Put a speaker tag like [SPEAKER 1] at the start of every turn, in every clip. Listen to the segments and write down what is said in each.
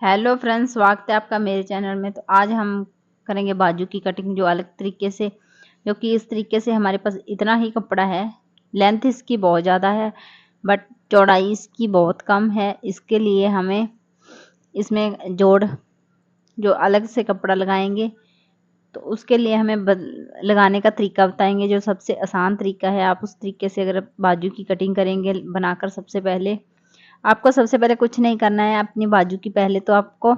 [SPEAKER 1] Hello friends, स्वागत है आपका मेरे चैनल में। तो आज हम करेंगे बाजू की कटिंग जो अलग तरीके से, जो कि इस तरीके से हमारे पास इतना ही कपड़ा है। लेंथ इसकी बहुत ज़्यादा है बट चौड़ाई इसकी बहुत कम है। इसके लिए हमें इसमें जो अलग से कपड़ा लगाएंगे तो उसके लिए हमें लगाने का तरीका बताएंगे, जो सबसे आसान तरीका है। आप उस तरीके से अगर बाजू की कटिंग करेंगे बनाकर, सबसे पहले कुछ नहीं करना है। अपनी बाजू की पहले तो आपको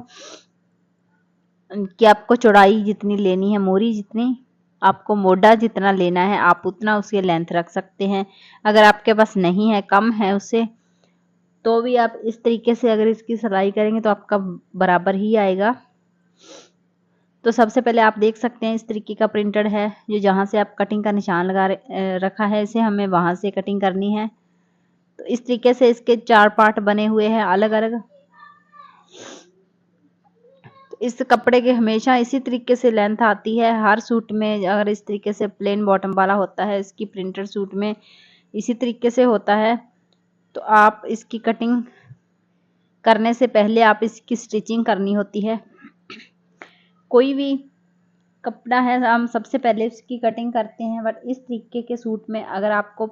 [SPEAKER 1] चौड़ाई जितनी लेनी है, मोरी जितनी, आपको मोटा जितना लेना है, आप उतना उसकी लेंथ रख सकते हैं। अगर आपके पास नहीं है, कम है उससे, तो भी आप इस तरीके से अगर इसकी सिलाई करेंगे तो आपका बराबर ही आएगा। तो सबसे पहले आप देख सकते हैं इस तरीके का प्रिंटेड है, जो जहाँ से आप कटिंग का निशान रखा है, इसे हमें वहां से कटिंग करनी है। तो इस तरीके से इसके 4 पार्ट बने हुए हैं अलग अलग। इस कपड़े के हमेशा इसी तरीके से लेंथ आती है हर सूट में। अगर इस तरीके से प्लेन बॉटम वाला होता है, इसकी प्रिंटेड सूट में इसी तरीके से होता है। तो आप इसकी कटिंग करने से पहले आप इसकी स्टिचिंग करनी होती है। कोई भी कपड़ा है, हम सबसे पहले इसकी कटिंग करते हैं। बट इस तरीके के सूट में अगर आपको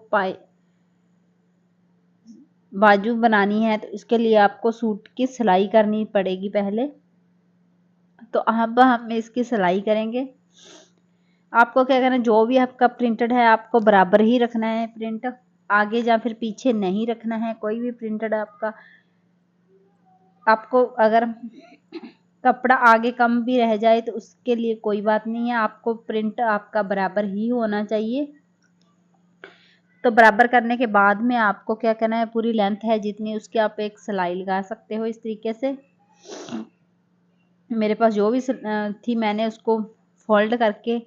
[SPEAKER 1] बाजू बनानी है तो इसके लिए आपको सूट की सिलाई करनी पड़ेगी पहले। तो अब हम इसकी सिलाई करेंगे। आपको क्या करना है, जो भी आपका प्रिंटेड है आपको बराबर ही रखना है। प्रिंट आगे या फिर पीछे नहीं रखना है। कोई भी प्रिंटेड आपको अगर कपड़ा आगे कम भी रह जाए तो उसके लिए कोई बात नहीं है, आपको प्रिंट आपका बराबर ही होना चाहिए। तो बराबर करने के बाद में आपको क्या करना है, पूरी लेंथ है जितनी उसकी आप एक सिलाई लगा सकते हो इस तरीके से। मेरे पास जो भी थी मैंने उसको फोल्ड करके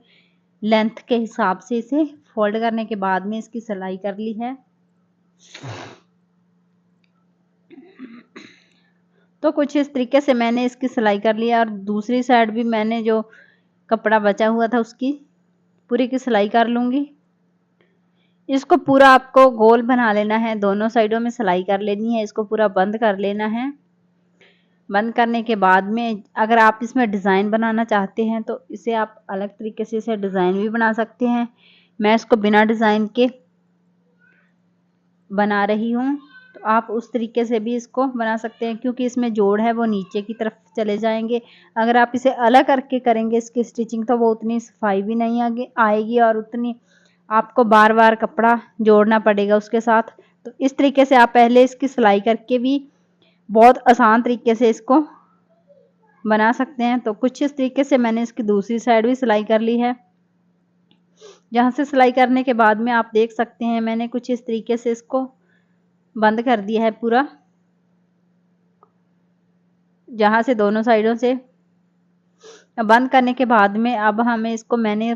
[SPEAKER 1] लेंथ के हिसाब से इसे फोल्ड करने के बाद में इसकी सिलाई कर ली है। तो कुछ इस तरीके से मैंने इसकी सिलाई कर लिया और दूसरी साइड भी मैंने जो कपड़ा बचा हुआ था उसकी पूरी की सिलाई कर लूंगी। इसको पूरा आपको गोल बना लेना है, दोनों साइडों में सिलाई कर लेनी है। इसको पूरा बंद कर लेना है। बंद करने के बाद में अगर आप इसमें डिज़ाइन बनाना चाहते हैं तो इसे आप अलग तरीके से इसे डिज़ाइन भी बना सकते हैं। मैं इसको बिना डिज़ाइन के बना रही हूँ, तो आप उस तरीके से भी इसको बना सकते हैं, क्योंकि इसमें जोड़ है वो नीचे की तरफ चले जाएंगे। अगर आप इसे अलग करके करेंगे इसकी स्टिचिंग तो वो उतनी सफाई भी नहीं आएगी और उतनी आपको बार बार कपड़ा जोड़ना पड़ेगा उसके साथ। तो इस तरीके से आप पहले इसकी सिलाई करके भी बहुत आसान तरीके से इसको बना सकते हैं। तो कुछ इस तरीके से मैंने इसकी दूसरी साइड भी सिलाई कर ली है। जहाँ से सिलाई करने के बाद में आप देख सकते हैं मैंने कुछ इस तरीके से इसको बंद कर दिया है पूरा, जहाँ से दोनों साइडों से बंद करने के बाद में अब हमें इसको, मैंने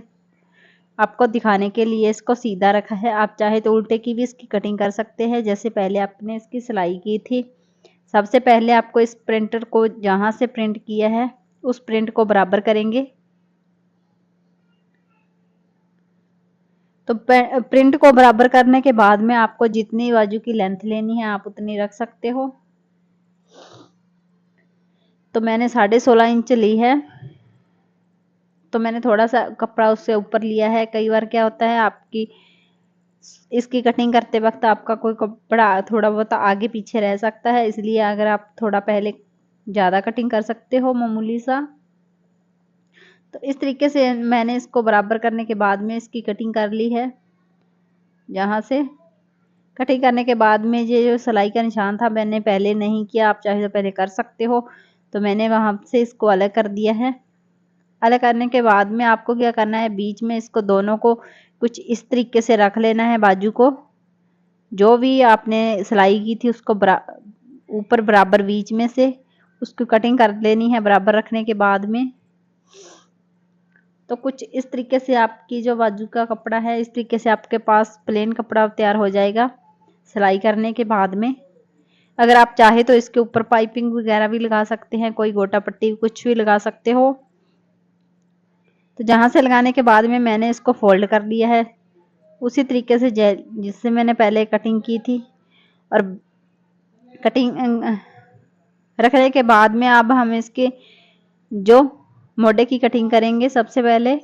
[SPEAKER 1] आपको दिखाने के लिए इसको सीधा रखा है। आप चाहे तो उल्टे की भी इसकी कटिंग कर सकते हैं, जैसे पहले आपने इसकी सिलाई की थी। सबसे पहले आपको इस प्रिंटर को जहाँ से प्रिंट किया है उस प्रिंट को बराबर करेंगे। तो प्रिंट को बराबर करने के बाद में आपको जितनी बाजू की लेंथ लेनी है आप उतनी रख सकते हो। तो मैंने 16.5 इंच ली है, तो मैंने थोड़ा सा कपड़ा उससे ऊपर लिया है। कई बार क्या होता है, आपकी इसकी कटिंग करते वक्त आपका कोई कपड़ा थोड़ा बहुत आगे पीछे रह सकता है, इसलिए अगर आप थोड़ा पहले ज़्यादा कटिंग कर सकते हो मामूली सा। तो इस तरीके से मैंने इसको बराबर करने के बाद में इसकी कटिंग कर ली है। जहाँ से कटिंग करने के बाद में ये जो सिलाई का निशान था मैंने पहले नहीं किया, आप चाहे तो पहले कर सकते हो। तो मैंने वहाँ से इसको अलग कर दिया है। अलग करने के बाद में आपको क्या करना है, बीच में इसको दोनों को कुछ इस तरीके से रख लेना है। बाजू को जो भी आपने सिलाई की थी उसको ऊपर बराबर बीच में से उसको कटिंग कर लेनी है बराबर रखने के बाद में। तो कुछ इस तरीके से आपकी जो बाजू का कपड़ा है, इस तरीके से आपके पास प्लेन कपड़ा तैयार हो जाएगा सिलाई करने के बाद में। अगर आप चाहे तो इसके ऊपर पाइपिंग वगैरह भी लगा सकते हैं, कोई गोटा पट्टी कुछ भी लगा सकते हो। तो जहाँ से लगाने के बाद में मैंने इसको फोल्ड कर लिया है उसी तरीके से जिससे मैंने पहले कटिंग की थी। और कटिंग रखने के बाद में अब हम इसके जो मोढे की कटिंग करेंगे। सबसे पहले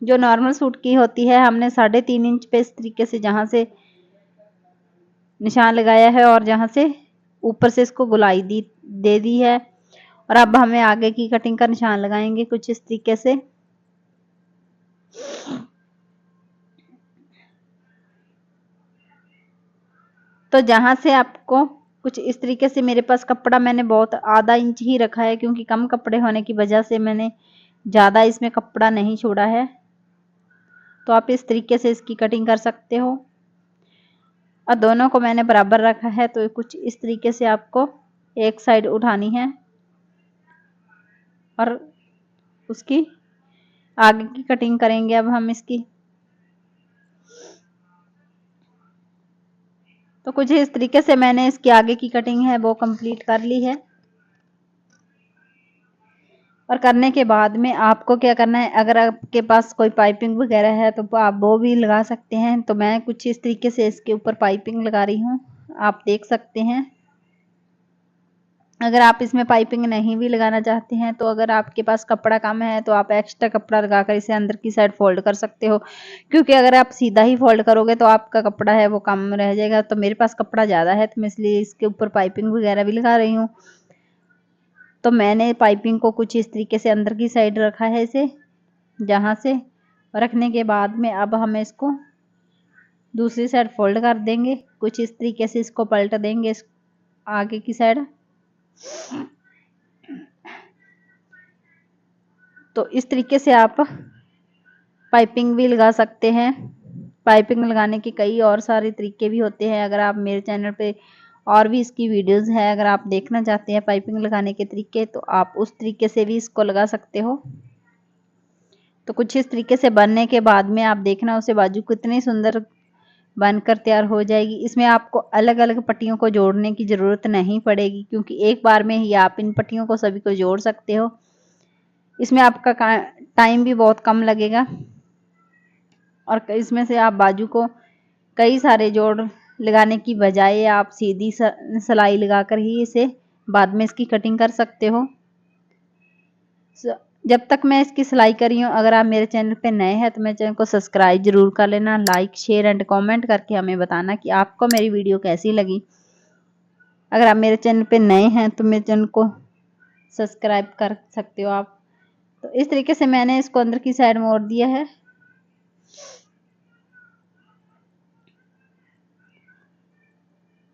[SPEAKER 1] जो नॉर्मल सूट की होती है, हमने 3.5 इंच पे इस तरीके से जहां से निशान लगाया है और जहां से ऊपर से इसको गोलाई दे दी है। और अब हमें आगे की कटिंग का निशान लगाएंगे कुछ इस तरीके से। तो जहां से आपको कुछ इस तरीके से, मेरे पास कपड़ा मैंने बहुत आधा इंच ही रखा है क्योंकि कम कपड़े होने की वजह से मैंने ज्यादा इसमें कपड़ा नहीं छोड़ा है। तो आप इस तरीके से इसकी कटिंग कर सकते हो। और दोनों को मैंने बराबर रखा है, तो कुछ इस तरीके से आपको एक साइड उठानी है और उसकी आगे की कटिंग करेंगे अब हम इसकी। तो कुछ इस तरीके से मैंने इसकी आगे की कटिंग है वो कंप्लीट कर ली है। और करने के बाद में आपको क्या करना है, अगर आपके पास कोई पाइपिंग वगैरह है तो आप वो भी लगा सकते हैं। तो मैं कुछ इस तरीके से इसके ऊपर पाइपिंग लगा रही हूँ, आप देख सकते हैं। अगर आप इसमें पाइपिंग नहीं भी लगाना चाहते हैं, तो अगर आपके पास कपड़ा कम है तो आप एक्स्ट्रा कपड़ा लगाकर इसे अंदर की साइड फोल्ड कर सकते हो। क्योंकि अगर आप सीधा ही फोल्ड करोगे तो आपका कपड़ा है वो कम रह जाएगा। तो मेरे पास कपड़ा ज़्यादा है तो मैं इसलिए इसके ऊपर पाइपिंग वगैरह भी लगा रही हूँ। तो मैंने पाइपिंग को कुछ इस तरीके से अंदर की साइड रखा है इसे, जहाँ से रखने के बाद में अब हमें इसको दूसरी साइड फोल्ड कर देंगे। कुछ इस तरीके से इसको पलट देंगे आगे की साइड। तो इस तरीके से आप पाइपिंग भी लगा सकते हैं। पाइपिंग लगाने के कई और सारे तरीके भी होते हैं। अगर आप मेरे चैनल पे और भी इसकी वीडियोस है, अगर आप देखना चाहते हैं पाइपिंग लगाने के तरीके, तो आप उस तरीके से भी इसको लगा सकते हो। तो कुछ इस तरीके से बनने के बाद में आप देखना उसे बाजू कितनी सुंदर बनकर तैयार हो जाएगी। इसमें आपको अलग अलग पट्टियों को जोड़ने की ज़रूरत नहीं पड़ेगी क्योंकि एक बार में ही आप इन पट्टियों को सभी को जोड़ सकते हो। इसमें आपका टाइम भी बहुत कम लगेगा और इसमें से आप बाजू को कई सारे जोड़ लगाने की बजाय आप सीधी सिलाई लगाकर ही इसे बाद में इसकी कटिंग कर सकते हो। जब तक मैं इसकी सिलाई कर रही हूँ, अगर आप मेरे चैनल पे नए हैं तो मेरे चैनल को सब्सक्राइब जरूर कर लेना, लाइक शेयर एंड कमेंट करके हमें बताना कि आपको मेरी वीडियो कैसी लगी। अगर आप मेरे चैनल पे नए हैं तो मेरे चैनल को सब्सक्राइब कर सकते हो आप। तो इस तरीके से मैंने इसको अंदर की साइड मोड़ दिया है।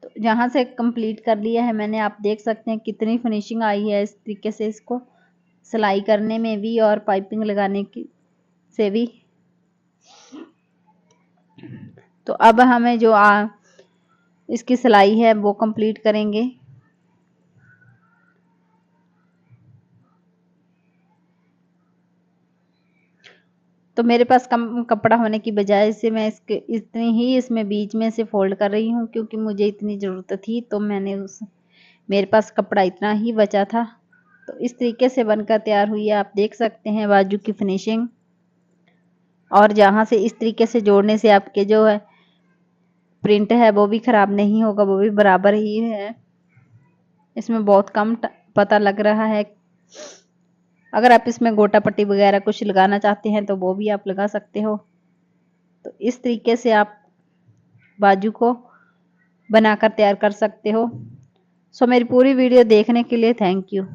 [SPEAKER 1] तो जहां से कंप्लीट कर लिया है मैंने, आप देख सकते हैं कितनी फिनिशिंग आई है इस तरीके से इसको सिलाई करने में भी और पाइपिंग लगाने की से भी। तो अब हमें जो इसकी सिलाई है वो कंप्लीट करेंगे। तो मेरे पास कम कपड़ा होने की बजाय से मैं इसके इतनी ही इसमें बीच में से फोल्ड कर रही हूँ क्योंकि मुझे इतनी ज़रूरत थी। तो मैंने मेरे पास कपड़ा इतना ही बचा था। तो इस तरीके से बनकर तैयार हुई है, आप देख सकते हैं बाजू की फिनिशिंग। और जहाँ से इस तरीके से जोड़ने से आपके जो है प्रिंट है वो भी ख़राब नहीं होगा, वो भी बराबर ही है। इसमें बहुत कम पता लग रहा है। अगर आप इसमें गोटा पट्टी वगैरह कुछ लगाना चाहते हैं तो वो भी आप लगा सकते हो। तो इस तरीके से आप बाजू को बनाकर तैयार कर सकते हो। सो मेरी पूरी वीडियो देखने के लिए थैंक यू।